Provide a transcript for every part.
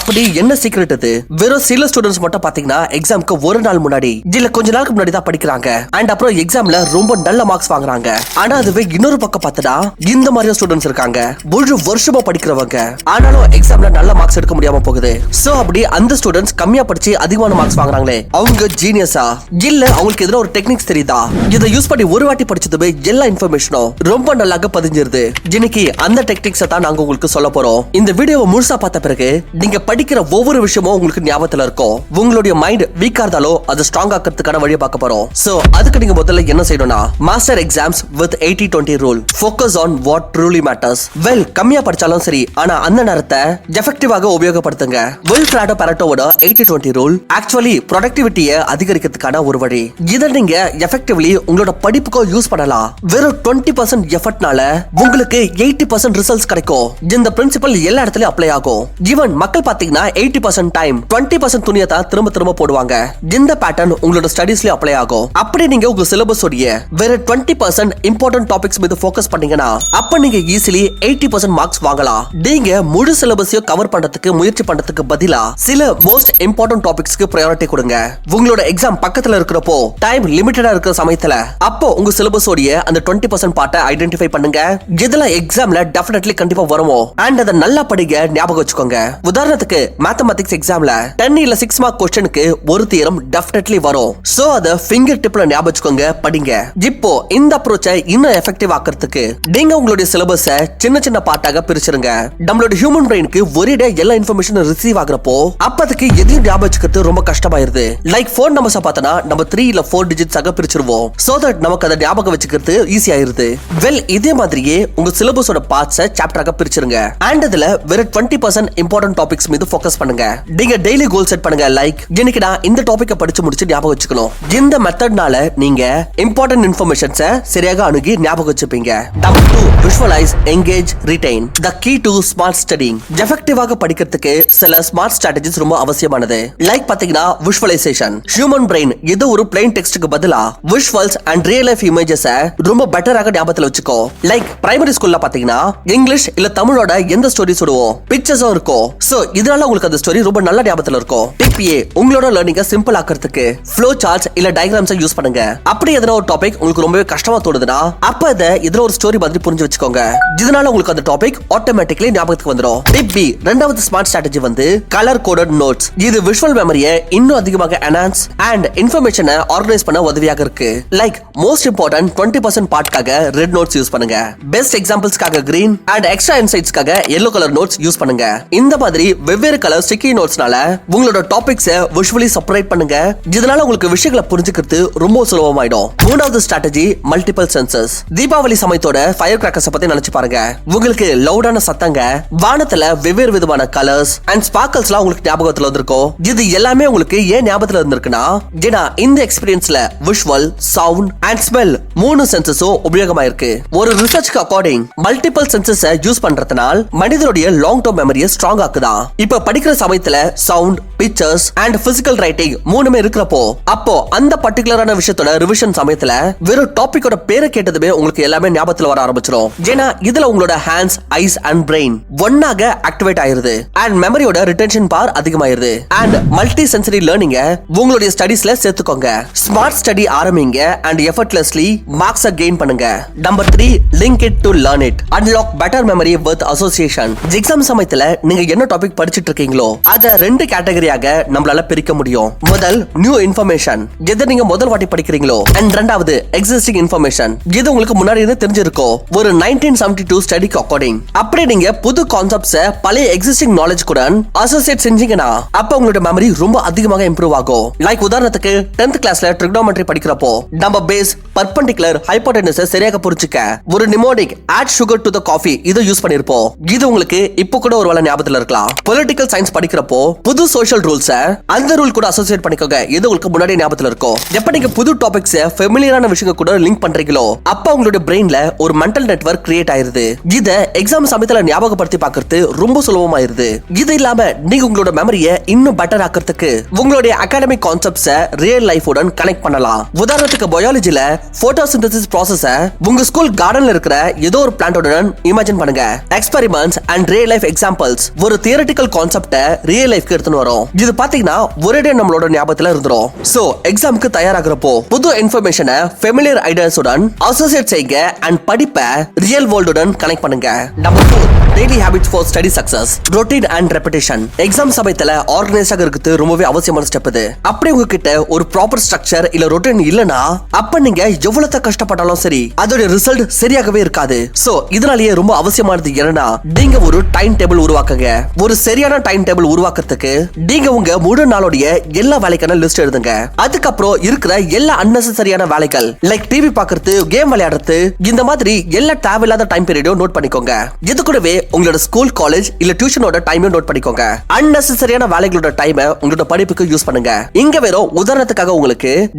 அப்படி என்ன சீக்ரெட் இது? வெறும் சில ஸ்டூடெண்ட்ஸ் மட்டும் பாத்தீங்கன்னா எக்ஸாம்க்கு ஒரு நாள் முன்னாடி இல்ல கொஞ்ச நாளுக்கு முன்னாடி தான் படிக்கிறாங்க. அண்ட் அப்புறம் எக்ஸாம்ல ரொம்ப நல்ல மார்க்ஸ் வாங்குறாங்க. ஆனா அதுவே இன்னொரு பக்கம் பார்த்தா இந்த மாதிரி ஸ்டூடெண்ட்ஸ் இருக்காங்க, ஒரு வருஷமா படிக்கிறவங்க, ஆனாலும் எக்ஸாம்ல நல்ல மார்க்ஸ் எடுக்க முடியாம போகுது. சோ அப்படி அந்த ஸ்டூடெண்ட்ஸ் கம்மியா படிச்சு அதிகமான மார்க்ஸ் வாங்குறாங்களே, அவங்க ஜீனியஸா இல்ல அவங்களுக்கு எதிராக ஒரு டெக்னிக்ஸ் தெரியுதா? இதை யூஸ் பண்ணி ஒரு வாட்டி படிச்சதுமே எல்லா இன்ஃபர்மேஷனும் ரொம்ப நல்லாக பதிஞ்சிருது. இன்னைக்கு அந்த டெக்னிக்ஸ் தான் நாங்க உங்களுக்கு சொல்ல போறோம். இந்த வீடியோவை முழுசா பார்த்த பிறகு நீங்க படிக்கிற ஒவ்வொரு விஷயமும் உங்களுக்கு ஞாபகத்துல இருக்கும். உங்களுடைய மைண்ட் வீக்கா இருந்தாலும் அதை ஸ்ட்ராங் ஆக்கிறதுக்கான வழியை பார்க்க போறோம். சோ அதுக்கு நீங்க முதல்ல என்ன செய்யணும்னா, master exams with 80-20 rule, focus on what truly matters. Well, கம்மியா படிச்சாலும் சரி, ஆனா அந்த நேரத்தை எஃபெக்டிவாக உபயோகப்படுத்துங்க. வில்ஃப்ராடோ பாரெட்டோவோட 80-20 ரூல் ஆக்சுவலி ப்ரொடக்டிவிட்டியை அதிகரிக்கிறதுக்கான ஒரு வழி. இதை நீங்க எஃபெக்டிவ்லி உங்களோட படிப்புக்கோ யூஸ் பண்ணலாம். வெறும் 20% எஃபர்ட்னால உங்களுக்கு 80% ரிசல்ட்ஸ் கிடைக்கும். இந்த பிரின்சிபல் எல்லா இடத்துலயும் அப்ளை ஆகும். ஈவன் மக்கள் பாத்தீங்கன்னா 80% டைம் 20% துணியை தான் திரும்ப திரும்ப போடுவாங்க. இந்த பேட்டர்ன் உங்களோட ஸ்டடீஸ்லயும் அப்ளை ஆகும். அப்படி நீங்க உங்க சிலபஸ் உடைய வேற 20% இம்பார்ட்டன்ட் டாபிக்ஸ் மீது ஃபோக்கஸ் பண்ணீங்கன்னா அப்ப நீங்க ஈஸிலி 80% மார்க்ஸ் வாங்கலாம். நீங்க முழு சிலபஸையும் கவர் பண்றதுக்கு முயற்சி பண்றதுக்கு பதிலா சில மோஸ்ட் இம்பார்ட்டன்ட் டாபிக்ஸ்க்கு பிரையாரிட்டி கொடுங்க. உங்களோட எக்ஸாம் பக்கத்துல இருக்கிறப்போ, டைம் லிமிட்டடா இருக்கிற சமயத்துல, அப்போ உங்க சிலபஸ் உடைய அந்த 20% பார்ட்டை ஐடென்டிஃபை பண்ணுங்க. இதெல்லாம் எக்ஸாம்ல டெஃபினெட்லி கண்டிப்பா வருமோ, அண்ட் அதை நல்லா படிங்க, ஞாபகம் வச்சுக்கோங்க. உதாரணத்துக்கு மேத்தமேட்டிக்ஸ் எக்ஸாம்ல 10 இல்ல 6 மார்க் क्वेश्चनக்கு ஒரு தியரம் டெஃபினெட்லி வரும். சோ அத ஃபிங்கர் டிப்ல ஞாபகம் வச்சுக்கோங்க, படிங்க. இப்போ இந்த அப்ரோச்சை இன்னும் எஃபெக்டிவ் ஆக்கிறதுக்கு நீங்க உங்களுடைய சிலபஸை சின்ன சின்ன பார்ட்டாக பிரிச்சிருங்க. நம்மளோட ஹியூமன் பிரெயினுக்கு ஒரே டே எல்லா இன்ஃபர்மேஷன் ரிசீவ் ஆகுறப்போ அப்பதுக்கு எதையும் ஞாபகம் வச்சுக்கிறது ரொம்ப கஷ்டமாயிருது. லைக் ஃபோன் நம்பர்ஸ் பார்த்தனா நம்ம 3 இல்ல 4 டிஜிட்ஸ் ஆக பிரிச்சிருவோம். சோ தட் நமக்கு அதை ஞாபகம் வச்சுக்கிறது ஈஸி ஆயிருது. வெல், இதே மாதிரியே உங்க சிலபஸோட பார்ட்ஸை சாப்டராக பிரிச்சிருங்க. அண்ட் அதுல வேற 20% இம்பார்ட்டன்ட் டாபிக்ஸ் மீது ஃபோக்கஸ் பண்ணுங்க. நீங்க டெய்லி கோல் செட் பண்ணுங்க. லைக் இன்னைக்கு நான் இந்த டாபிக்கை படிச்சு முடிச்சு ஞாபகம் வச்சுக்கணும். இந்த மெத்தட்னால நீங்க இம்பார்ட்டன்ட் இன்ஃபர்மேஷன்ஸை சரியாக அணுகி ஞாபகம் வச்சுப்பீங்க. Number 2, visualize, engage, retain. The key to smart studying. எஃபெக்டிவாக படிக்கிறதுக்கு சில ஸ்மார்ட் ஸ்ட்ராட்டஜிஸ் ரொம்ப அவசியமானது. லைக் பாத்தீங்கன்னா விஷுவலைசேஷன். ஹியூமன் பிரெயின் ஏதோ ஒரு பிளைன் டெக்ஸ்ட்க்கு பதிலா விஷுவல்ஸ் அண்ட் ரியல் லைஃப் இமேஜஸை ரொம்ப பெட்டராக ஞாபகத்துல வச்சுக்கோ. லைக் பிரைமரி ஸ்கூல்ல பாத்தீங்கன்னா இங்கிலீஷ் இல்ல தமிழோட எந்த ஸ்டோரி சொல்லுவோம், பிக்சர்ஸும் இருக்கும். சோ இதனால உங்களுக்கு அந்த ஸ்டோரி ரொம்ப நல்ல ஞாபகத்துல இருக்கும். டிபிஏ உங்களோட லேர்னிங்கை சிம்பிள் ஆக்கிறதுக்கு ஃப்ளோ சார்ட்ஸ் இல்ல டயகிராம்ஸை யூஸ் பண்ணுங்க. அப்படி எதனா ஒரு டாபிக் உங்களுக்கு ரொம்பவே கஷ்டமா தோணுதுன்னா அப்ப அதை இதுல ஒரு ஸ்டோரி மாதிரி புரிஞ்சு வச்சுக்கோங்க. இதனால உங்களுக்கு அந்த டாபிக் ஆட்டோமேட்டிக்கலி ஞாபகத்துக்கு வந்துடும். டிப் பி, ரெண்டாவது ஸ்மார்ட் ஸ்ட்ராட்டஜி வந்து கலர் கோடட் நோட்ஸ். இது விஷுவல் மெமரியை இன்னும் அதிகமாக என்ஹான்ஸ் அண்ட் இன்ஃபர்மேஷனை ஆர்கனைஸ் பண்ண உதவியாக இருக்கு. லைக் மோஸ்ட் இம்பார்ட்டன்ட் 20% பார்ட்காக ரெட் நோட்ஸ் யூஸ் பண்ணுங்க. பெஸ்ட் எக்ஸாம்பிள்ஸ்க்காக கிரீன் அண்ட் எக்ஸ்ட்ரா இன்சைட்ஸ்க்காக yellow கலர் நோட்ஸ் யூஸ் பண்ணுங்க. இந்த மாதிரி வெவ்வேறு கலர் ஸ்டிக்கி நோட்ஸ்னால உங்களோட டாபிக்ஸை விஷுவலி செப்பரேட் பண்ணுங்க. இதனால உங்களுக்கு விஷயங்களை புரிஞ்சுக்கிறது ரொம்ப சுலபமாயிடும். மூணாவது ஸ்ட்ராட்டஜி மல்டிபிள் சென்சஸ். தீபாவளி சமயத்தோட ஃபயர் கிராக்கர்ஸ் பத்தி நினைச்சு பாருங்க. உங்களுக்கு லவுடான சத்தங்க, வானத்துல வெவ்வேறு விதமான கலர்ஸ் அண்ட் ஸ்பார்க்கல்ஸ்லாம் உங்களுக்கு ஞாபகத்துல வந்திருக்கும். இது எல்லாமே உங்களுக்கு ஏன் ஞாபகத்துல இருந்திருக்குன்னா, ஏன்னா இந்த எக்ஸ்பீரியன்ஸ்ல விஷுவல், சவுண்ட் அண்ட் ஸ்மெல் 3 சென்சஸும் உபயோகமா இருக்கு. ஒரு ரிசர்ச்க்கு அக்கார்டிங் மல்டிபிள் சென்சஸ் யூஸ் பண்றதுனால மனிதனுடைய லாங் டர்ம் மெமரியை ஸ்ட்ராங் ஆக்குதா. இப்ப படிக்கிற சமயத்துல sound, pictures and physical writing மூணுமே இருக்கிறப்போ அப்போ அந்த பர்டிகுலரான விஷயத்தோட ரிவிஷன் சமயத்துல வெறும் டாபிக்கோட பேரை கேட்டதுமே உங்களுக்கு எல்லாமே ஞாபகத்துல வர ஆரம்பிச்சிடும். ஏன்னா இதுல உங்களோட ஹேண்ட்ஸ், ஐஸ் அண்ட் பிரெயின் ஒன்னாக ஆக்டிவேட் ஆயிருது அண்ட் மெமரியோட ரிட்டென்ஷன் பவர் அதிகமாயிருது. அண்ட் மல்டி சென்சரி லேர்னிங்க உங்களுடைய ஸ்டடீஸ்ல சேர்த்துக்கோங்க. ஸ்மார்ட் ஸ்டடி ஆரம்பிங்க அண்ட் எஃபர்ட்லெஸ்லி மார்க்ஸை கெயின் பண்ணுங்க. Number 3, link it to learn it. Unlock better memory with association. Exam சமயத்துல நீங்க என்ன டாபிக் படிச்சிட்டு இருக்கீங்களோ அதை 2 கேட்டகரியாக நம்மளால பிரிக்க முடியும். முதல், நியூ இன்ஃபர்மேஷன். எதை நீங்க முதல் வாட்டி படிக்கிறீங்களோ, அண்ட் ரெண்டாவது எக்ஸிஸ்டிங் இன்ஃபர்மேஷன். இது உங்களுக்கு முன்னாடி இருந்து தெரிஞ்சிருக்கும். ஒரு 1972 ஸ்டடிக்கு அக்கார்டிங் அப்படி நீங்க புது கான்செப்ட்ஸை பழைய எக்ஸிஸ்டிங் நாலேஜ் கூட அசோசியேட் செஞ்சீங்கன்னா அப்ப உங்களோட மெமரி ரொம்ப அதிகமாக இம்ப்ரூவ் ஆகும். லைக் உதாரணத்துக்கு 10th கிளாஸ்ல ட்ரிகோனோமெட்ரி படிக்கிறப்போ நம்ம பேஸ், பர்பெண்டிகுலர், ஹைபோடெனஸை சரியாக புரிஞ்சுக்க ஒரு mnemonic add sugar to the coffee இதை யூஸ் பண்ணிருப்போம். இது உங்களுக்கு இப்போ கூட ஒரு வேளை ஞாபகத்துல இருக்கலாம். பொலிட்டிக்கல் சயின்ஸ் படிக்கிறப்போ புது சோஷியல் ஃபண்டமெண்டல் ரூல்ஸ் அந்த ரூல் கூட அசோசியேட் பண்ணிக்கோங்க. இது உங்களுக்கு முன்னாடி ஞாபகத்துல இருக்கும். எப்ப நீங்க புது டாபிக்ஸ் ஃபெமிலியரான விஷயங்கள் கூட லிங்க் பண்றீங்களோ அப்ப உங்களுடைய பிரெயின்ல ஒரு மென்டல் நெட்வொர்க் கிரியேட் ஆயிருது. இத எக்ஸாம் சமயத்துல ஞாபகப்படுத்தி பார்க்கிறது ரொம்ப சுலபமாயிருது. இது இல்லாம நீங்க உங்களோட மெமரியை இன்னும் பெட்டர் ஆக்கிறதுக்கு உங்களுடைய அகாடமிக் கான்செப்ட்ஸை ரியல் லைஃப் உடன் கனெக்ட் பண்ணலாம். உதாரணத்துக்கு பயாலஜில போட்டோசிந்தசிஸ் ப்ராசஸ உங்க ஸ்கூல் கார்டன்ல இருக்கிற ஏதோ ஒரு பிளான்டோட இமேஜின் பண்ணுங்க. Experiments and real life examples ஒரு தியரிட்டிக்கல் கான்செப்ட ரியல் லைஃப்க்கு எடுத்துட்டு வரும். இது பாத்தீங்கன்னா ஒரே நம்மளோட ஞாபகத்துல இருந்துரும். சோ எக்ஸாம்க்கு தயாராகிறப்போ புது இன்ஃபர்மேஷனை ஃபெமிலியர் ஐடியாஸுடன் அசோசியேட் செய்யுங்க அண்ட் படிப்பை ரியல் வேர்ல்டுடன் கனெக்ட் பண்ணுங்க. Number 4 daily habits for study success. Routine and repetition. Exam சமயத்துல ஆர்கனைஸ்டாக இருக்கிறது ரொம்பவே அவசியமான ஸ்டெப் இது. அப்படி உங்ககிட்ட ஒரு ப்ராப்பர் ஸ்ட்ரக்சர் இல்ல ரொட்டீன் இல்லனா அப்ப நீங்க எவ்வளவு கஷ்டப்பட்டாலும் சரி அதோட ரிசல்ட் சரியாகவே இருக்காது. சோ இதனாலேயே ரொம்ப அவசியமானது என்னன்னா நீங்க ஒரு டைம் டேபிள் உருவாக்குங்க. ஒரு சரியான டைம் டேபிள் உருவாக்குறதுக்கு நீங்க உங்க முழு நாளோடைய எல்லா வேலைக்கான லிஸ்ட் எழுதுங்க. அதுக்கப்புறம் இருக்கிற எல்லா அன்னெசரியான வேலைகள் லைக் டிவி பாக்குறது, கேம் விளையாடுறது, இந்த மாதிரி எல்லா தேவையில்லாத டைம் பீரியடும் நோட் பண்ணிக்கோங்க. இது கூடவே உங்களோட ஸ்கூல், காலேஜ் இல்ல டியூஷனோட டைமையும் நோட் பண்ணிக்கோங்க. அன்னெசரியான வேலைகளோட டைமை உங்களோட படிப்புக்கு யூஸ் பண்ணுங்க. இங்க வெறும் உதாரணத்துக்காக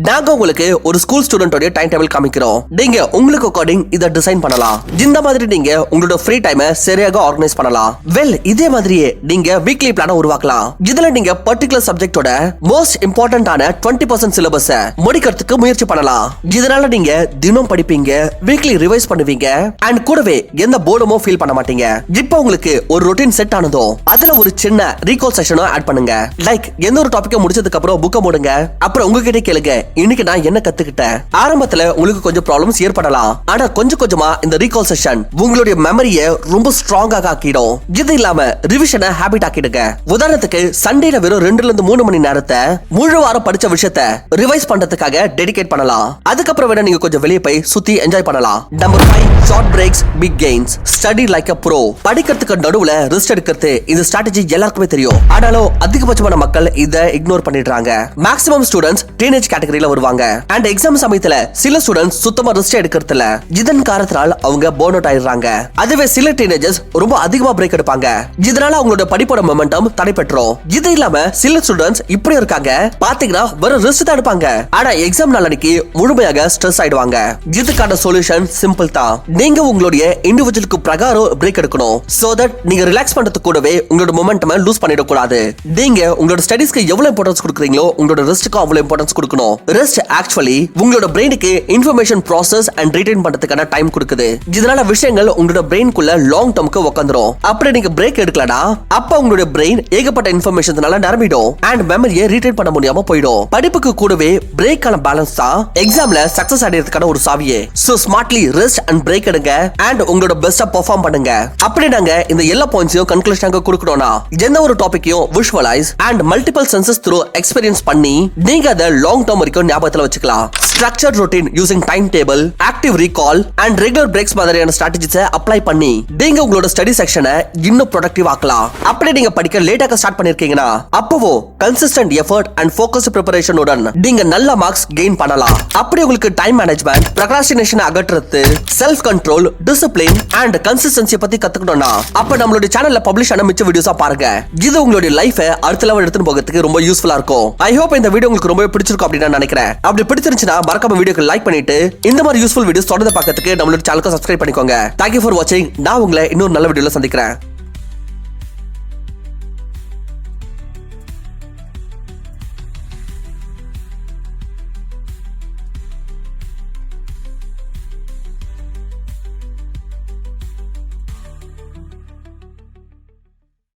நாங்க உங்களுக்கு ஒரு ஸ்கூல் ஸ்டூடெண்டோட டைம் டேபிள் காமிக்கிறோம். நீங்க உங்களுக்கு அக்கார்டிங் இத டிசைன் பண்ணலாம். இந்த மாதிரி நீங்க உங்களோட ஃப்ரீ டைமை சரியாக ஆர்கனைஸ் பண்ணலாம். வெல் இதே மாதிரியே நீங்க வீக்லி பிளான உருவாக்கலாம். இதுல நீங்க பர்టిక్యులர் சப்ஜெக்ட்டோட மோஸ்ட் இம்பார்ட்டன்ட்டான 20% சிலபஸை முடிக்கிறதுக்கு முயற்சி பண்ணலாம். இதனால நீங்க தினம் படிப்பீங்க, வீக்லி ரிவைஸ் பண்ணுவீங்க அண்ட் கூடவே எந்த போர்டுமோ ஃபீல் பண்ண மாட்டீங்க. இப்போ உங்களுக்கு ஒரு ரொட்டீன் செட் ஆனதோ அதுல ஒரு சின்ன ரீகால் செஷனும் ஆட் பண்ணுங்க. லைக் எந்த ஒரு டாபிக்கை முடிச்சதுக்கு அப்புறம் புக்கை மூடுங்க. அப்புறம் உங்ககிட்ட கேளுங்க, இன்னைக்கு நான் என்ன கத்துக்கிட்டேன். ஆரம்பத்துல உங்களுக்கு கொஞ்சம் ப்ராப்ளம்ஸ் ஏற்படலாம். ஆனா கொஞ்சம் கொஞ்சமா இந்த ரீகால் செஷன் உங்களுடைய மெமரியை ரொம்ப ஸ்ட்ராங்காக ஆக்கிடும். இது இல்லாம ரிவிஷனை ஹேபிட் ஆக்கிடுங்க. உதாரணத்துக்கு சண்டேல வெறும் 2 to 3 மணி நேரத்தை முழு வாரம் படிச்ச விஷயத்தை ரிவைஸ் பண்றதுக்காக டெடிகேட் பண்ணலாம். அதுக்கப்புறம் வேணா நீங்க கொஞ்சம் வெளியே போய் சுத்தி என்ஜாய் பண்ணலாம். Number 5 short breaks big gains. Study like a pro. படிக்கிறதுக்கு நடுவுல ரெஸ்ட் எடுக்கிறது இந்த ஸ்ட்ராட்டஜி எல்லாருக்குமே தெரியும். ஆனாலும் அதிகபட்சமான மக்கள் இதை இக்னோர் பண்ணிடுறாங்க. மேக்ஸிமம் ஸ்டூடெண்ட்ஸ் டீனேஜ் கேட்டகரியில வருவாங்க அண்ட் எக்ஸாம் சமயத்துல சில ஸ்டூடெண்ட்ஸ் சுத்தமா ரெஸ்ட் எடுக்கிறதுல இதன் காரணத்தால் அவங்க பர்ன் அவுட் ஆயிடுறாங்க. அதுவே சில டீனேஜர்ஸ் ரொம்ப அதிகமா பிரேக் எடுப்பாங்க. இதனால அவங்களோட படிப்போட மொமெண்டம் தடைபெற்றோம். இது இல்லாம சில ஸ்டூடெண்ட்ஸ் இப்படி இருக்காங்க, பாத்தீங்கன்னா வெறும் ரெஸ்ட் தான் எடுப்பாங்க. ஆனா எக்ஸாம் நாளைக்கு முழுமையாக ஸ்ட்ரெஸ் ஆயிடுவாங்க. இதுக்கான சொல்யூஷன் சிம்பிள் தான். நீங்க உங்களுடைய இண்டிவிஜுவலுக்கு பிரகாரம் பிரேக் எடுக்கணும். சோ தட் நீங்க ரிலாக்ஸ் பண்றது கூடவே உங்களோட மொமெண்டம் லூஸ் பண்ணிட கூடாது. நீங்க உங்களோட ஸ்டடீஸ்க்கு எவ்வளவு இம்பார்ட்டன்ஸ் கொடுக்குறீங்களோ உங்களோட ரெஸ்ட்க்கு அவ்வளவு இம்பார்ட்டன்ஸ் கொடுக்கணும். ரெஸ்ட் ஆக்சுவலி உங்களோட பிரெயினுக்கு இன்ஃபர்மேஷன் ப்ராசஸ் அண்ட் ரிட்டைன் பண்றதுக்கான டைம் கொடுக்குது. இதனால விஷயங்கள் உங்களோட பிரெயின்குள்ள லாங் டர்ம்க்கு உட்காந்துரும். அப்படி நீங்க பிரேக் எடுக்கலனா அப்ப உங்களோட பிரெயின் ஏகப்பட்ட இன்ஃபர்மேஷனால நிரம்பிடும் அண்ட் மெமரியை ரீட்டைன் பண்ண முடியாம போயிடும். படிப்புக்கு கூடவே பிரேக்கான பேலன்ஸ் தான் எக்ஸாம்ல சக்சஸ் அடையறதுக்கான ஒரு சாவியே. சோ ஸ்மார்ட்லி ரெஸ்ட் அண்ட் பிரேக் எடுங்க அண்ட் உங்களோட பெஸ்டா பெர்ஃபார்ம் பண்ணுங்க. அப்படி நாங்க இந்த எல்லா பாயிண்ட்ஸையும் கன்க்ளூஷனாக கொடுக்கணும்னா எந்த ஒரு டாபிக்கையும் visualize and multiple senses through experience பண்ணி நீங்க அதை லாங் டர்ம் வரைக்கும் ஞாபகத்துல வச்சுக்கலாம். Structured routine using time table, active recall and regular breaks மாதிரியான ஸ்ட்ராட்டஜிஸை அப்ளை பண்ணி நீங்க உங்களோட ஸ்டடி செக்ஷனை இன்னும் ப்ரொடக்டிவ் ஆக்கலாம். அப்படி நீங்க படிக்க லேட்டாக ஸ்டார்ட் பண்ணிருக்கீங்கன்னா அப்பவோ கன்சிஸ்டன்ட் எஃபர்ட் அண்ட் ஃபோக்கஸ்ட் ப்ரிப்பரேஷனுடன் நீங்க நல்ல மார்க்ஸ் கெயின் பண்ணலாம். அப்படி உங்களுக்கு டைம் மேனேஜ்மெண்ட், ப்ரொக்ராஸ்டினேஷன் அகற்றுறது, self control, discipline and consistency பத்தி கத்துக்கணும்னா அப்ப நம்மளோட சேனல்ல பப்ளிஷ் ஆன மிச்ச வீடியோஸா பாருங்க. இது உங்களுடைய லைஃபை அடுத்த லெவல் எடுத்துட்டு போகிறதுக்கு ரொம்ப யூஸ்ஃபுல்லா இருக்கும். ஐ ஹோப் இந்த வீடியோ உங்களுக்கு ரொம்ப பிடிச்சிருக்கும் அப்படின்னு நான் நினைக்கிறேன். அப்படி பிடிச்சிருந்துச்சுன்னா மறக்காம வீடியோக்கு லைக் பண்ணிட்டு இந்த மாதிரி யூஸ்ஃபுல் வீடியோஸ் தொடர்ந்து பார்க்கிறதுக்கு நம்மளோட சேனலுக்கு சப்ஸ்கிரைப் பண்ணிக்கோங்க. தேங்க்யூ ஃபார் வாட்சிங். நான் உங்களை இன்னொரு நல்ல வீடியோல சந்திக்கிறேன்.